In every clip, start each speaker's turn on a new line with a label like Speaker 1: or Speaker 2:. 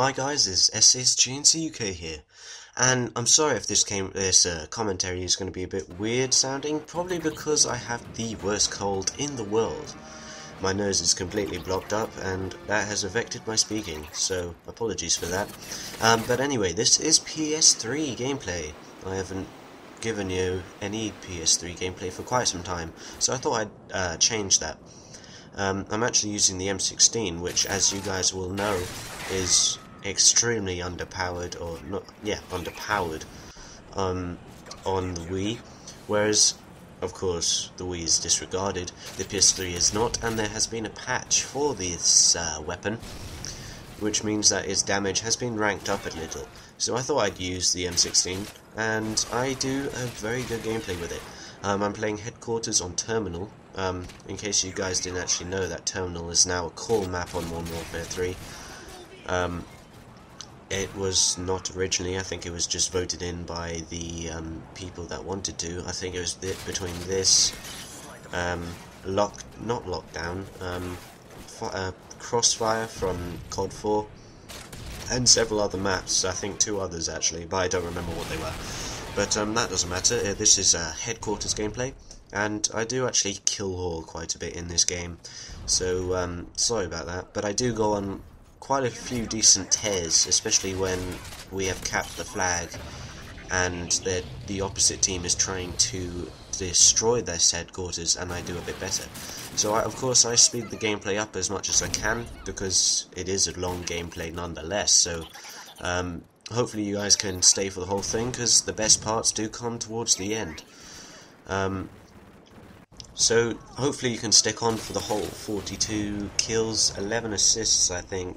Speaker 1: Hi guys, it's SASGNCUK here, and I'm sorry if this commentary is going to be a bit weird sounding, probably because I have the worst cold in the world. My nose is completely blocked up, and that has affected my speaking, so apologies for that. But anyway, this is PS3 gameplay. I haven't given you any PS3 gameplay for quite some time, so I thought I'd change that. I'm actually using the M16, which, as you guys will know, is extremely underpowered, or not, yeah, underpowered on the Wii, whereas, of course, the Wii is disregarded, the PS3 is not, and there has been a patch for this weapon, which means that its damage has been ranked up a little. So I thought I'd use the M16, and I do a very good gameplay with it. I'm playing Headquarters on Terminal. In case you guys didn't actually know, that Terminal is now a core map on Modern Warfare 3. It was not originally. I think it was just voted in by the people that wanted to. I think it was between this, not Lockdown, Crossfire from COD 4, and several other maps. I think 2 others actually, but I don't remember what they were. But that doesn't matter. This is a Headquarters gameplay, and I do actually kill haul quite a bit in this game. So sorry about that. But I do go on quite a few decent tears, especially when we have capped the flag and the opposite team is trying to destroy their headquarters, and I do a bit better. So of course I speed the gameplay up as much as I can, because it is a long gameplay nonetheless. So hopefully you guys can stay for the whole thing, because the best parts do come towards the end. So hopefully you can stick on for the whole 42 kills, 11 assists I think,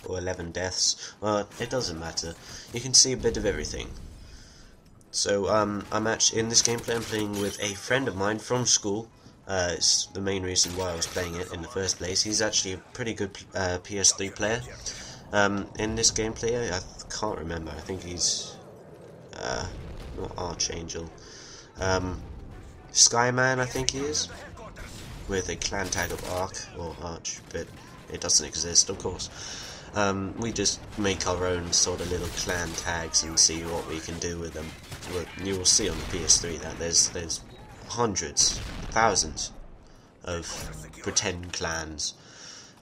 Speaker 1: or 11 deaths. Well, it doesn't matter. You can see a bit of everything. So I'm actually in this gameplay. I'm playing with a friend of mine from school. It's the main reason why I was playing it in the first place. He's actually a pretty good PS3 player. In this gameplay, I can't remember. I think he's not Archangel. Skyman, I think he is, with a clan tag of Arch, or Arch, but it doesn't exist, of course. We just make our own sort of little clan tags and see what we can do with them. You will see on the PS3 that there's hundreds, thousands of pretend clans.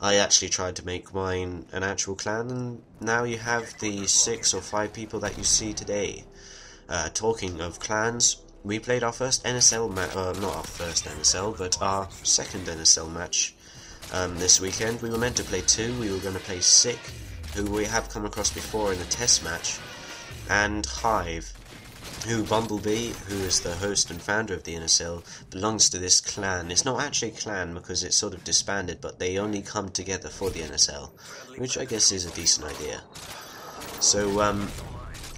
Speaker 1: I actually tried to make mine an actual clan, and now you have the 6 or 5 people that you see today. Talking of clans, we played our first NSL match, not our first NSL, but our second NSL match this weekend. We were meant to play 2, we were going to play Sick, who we have come across before in a test match, and Hive, who Bumblebee, who is the host and founder of the NSL, belongs to this clan. It's not actually a clan because it's sort of disbanded, but they only come together for the NSL, which I guess is a decent idea. So,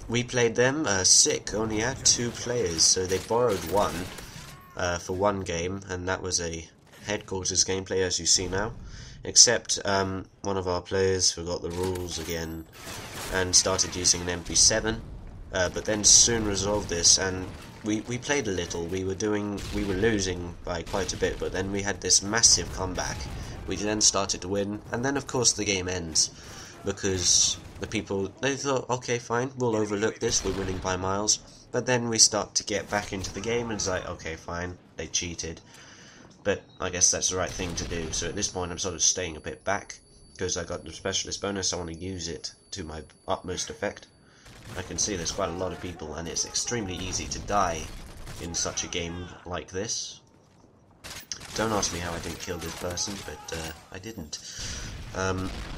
Speaker 1: we played them. Sick only had 2 players, so they borrowed 1 for 1 game, and that was a Headquarters gameplay, as you see now. Except one of our players forgot the rules again and started using an MP7, but then soon resolved this, and we played a little. We were losing by quite a bit, but then we had this massive comeback. We then started to win, and then of course the game ends, because the people, they thought, okay, fine, we'll overlook this, we're winning by miles. But then we start to get back into the game, and it's like, okay, fine, they cheated. But I guess that's the right thing to do. So at this point I'm sort of staying a bit back, because I got the specialist bonus. I want to use it to my utmost effect. I can see there's quite a lot of people, and it's extremely easy to die in such a game like this. Don't ask me how I didn't kill this person, but I didn't.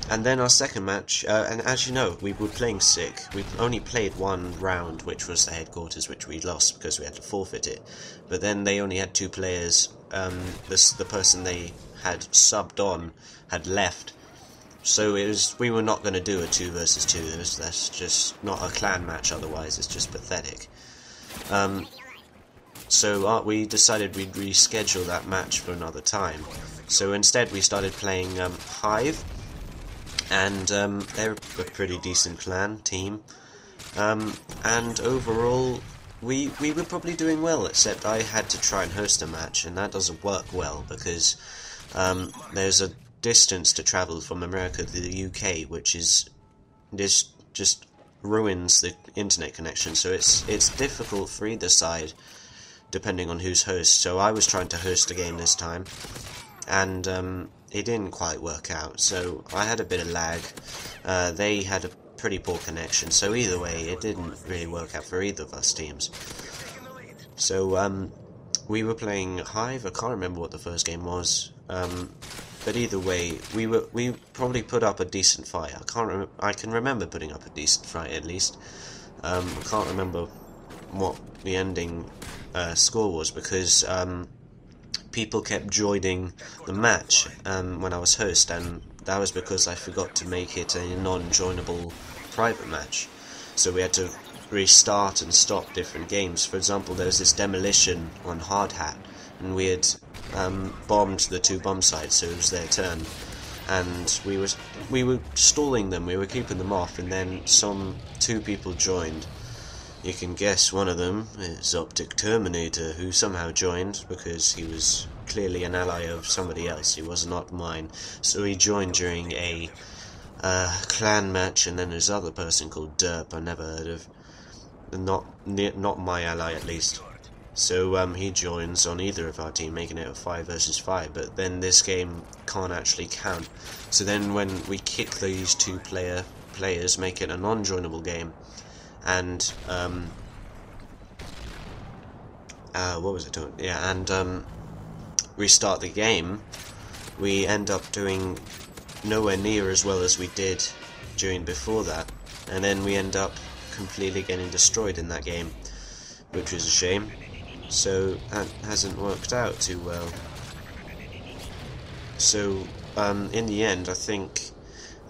Speaker 1: And then our second match, and as you know, we were playing Sick. We only played 1 round, which was the Headquarters, which we lost because we had to forfeit it. But then they only had 2 players. The person they had subbed on had left, so we were not going to do a 2 versus 2. That's just not a clan match. Otherwise, it's just pathetic. So we decided we'd reschedule that match for another time. So instead we started playing Hive, and they're a pretty decent clan team, and overall we were probably doing well, except I had to try and host a match, and that doesn't work well, because there's a distance to travel from America to the UK, which is this just ruins the internet connection, so it's difficult for either side depending on who's host. So I was trying to host a game this time, and it didn't quite work out, so I had a bit of lag. They had a pretty poor connection, so either way it didn't really work out for either of us teams. So we were playing Hive. I can't remember what the first game was, but either way we probably put up a decent fight. I can remember putting up a decent fight at least. I can't remember what the ending score was, because people kept joining the match when I was host, and that was because I forgot to make it a non-joinable private match. So we had to restart and stop different games. For example, there was this demolition on Hard Hat, and we had bombed the 2 bomb sites, so it was their turn, and we were stalling them, we were keeping them off, and then 2 people joined. You can guess one of them is Optic Terminator, who somehow joined because he was clearly an ally of somebody else. He was not mine. So he joined during a clan match, and then there's other person called Derp I never heard of. Not my ally, at least. So he joins on either of our team, making it a 5 versus 5, but then this game can't actually count. So then when we kick these 2 players, make it a non-joinable game, and what was I doing? Yeah, and restart the game, we end up doing nowhere near as well as we did during before that, and then we end up completely getting destroyed in that game, which is a shame. So that hasn't worked out too well. So in the end, I think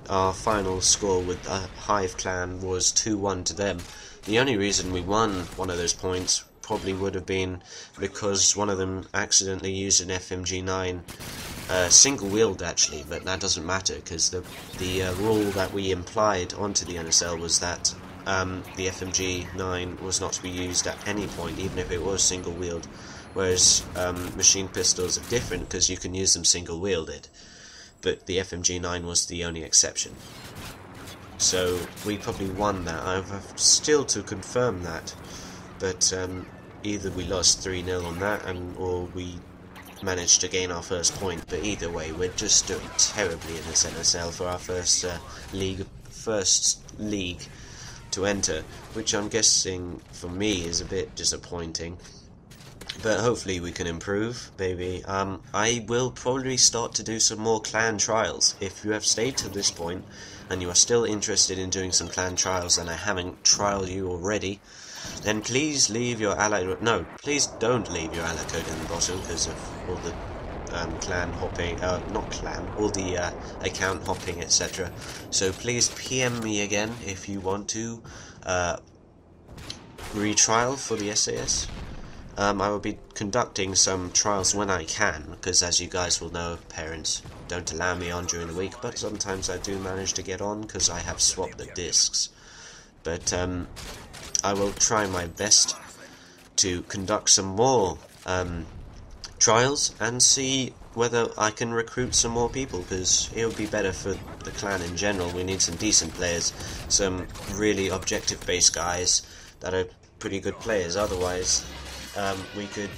Speaker 1: our final score with the Hive clan was 2-1 to them. The only reason we won one of those points probably would have been because one of them accidentally used an FMG9, single-wheeled actually, but that doesn't matter, because the rule that we implied onto the NSL was that the FMG9 was not to be used at any point, even if it was single-wheeled, whereas machine pistols are different because you can use them single-wielded. But the FMG9 was the only exception. So we probably won that. I have still to confirm that, but either we lost 3-0 on that, or we managed to gain our first point. But either way, we're just doing terribly in this NSL for our first league to enter, which I'm guessing for me is a bit disappointing. But hopefully we can improve, maybe. I will probably start to do some more clan trials. If you have stayed to this point, and you are still interested in doing some clan trials and I haven't trialed you already, then please leave your ally... No, please don't leave your ally code in the bottom, because of all the clan hopping... not clan, all the account hopping, etc. So please PM me again if you want to retrial for the SAS. I will be conducting some trials when I can, because as you guys will know, parents don't allow me on during the week, but sometimes I do manage to get on because I have swapped the discs. But I will try my best to conduct some more trials and see whether I can recruit some more people, because it would be better for the clan in general. We need some decent players, some really objective-based guys that are pretty good players. Otherwise, we could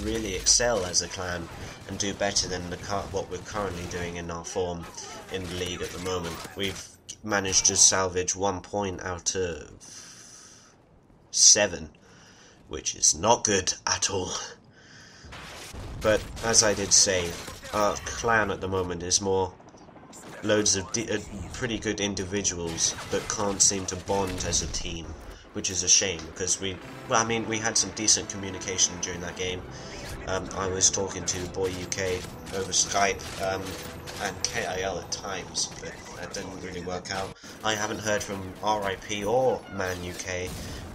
Speaker 1: really excel as a clan and do better than what we're currently doing in our form in the league at the moment. We've managed to salvage 1 point out of 7, which is not good at all. But as I did say, our clan at the moment is more loads of pretty good individuals that can't seem to bond as a team, which is a shame, because we had some decent communication during that game. I was talking to Boy UK over Skype and KIL at times, but that didn't really work out. I haven't heard from RIP or Man UK.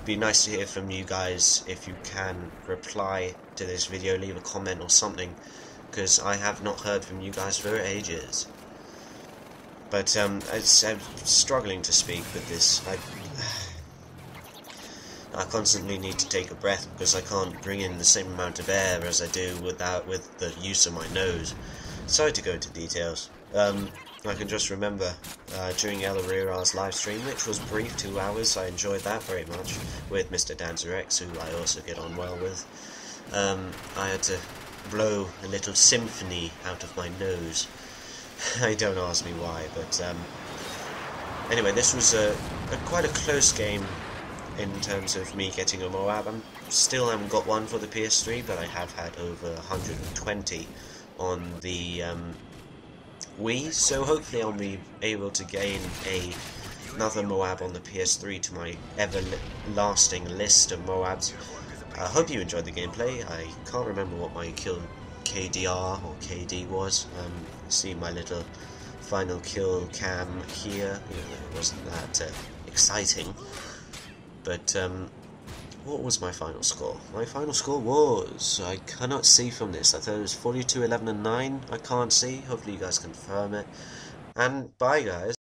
Speaker 1: Be nice to hear from you guys. If you can reply to this video, leave a comment or something, because I have not heard from you guys for ages. But I'm struggling to speak with this. I constantly need to take a breath because I can't bring in the same amount of air as I do with the use of my nose. Sorry to go into details. I can just remember during El Herrera's live stream, which was brief, 2 hours, I enjoyed that very much, with Mr. Danzerex, who I also get on well with. I had to blow a little symphony out of my nose. I don't ask me why, but anyway, this was quite a close game in terms of me getting a MOAB. I still haven't got one for the PS3, but I have had over 120 on the Wii, so hopefully I'll be able to gain another MOAB on the PS3 to my everlasting list of MOABs. I hope you enjoyed the gameplay. I can't remember what my kill KDR or KD was. See my little final kill cam here. It wasn't that exciting, but what was my final score? My final score was, I cannot see from this, I thought it was 42, 11 and 9, I can't see, hopefully you guys confirm it, and bye guys.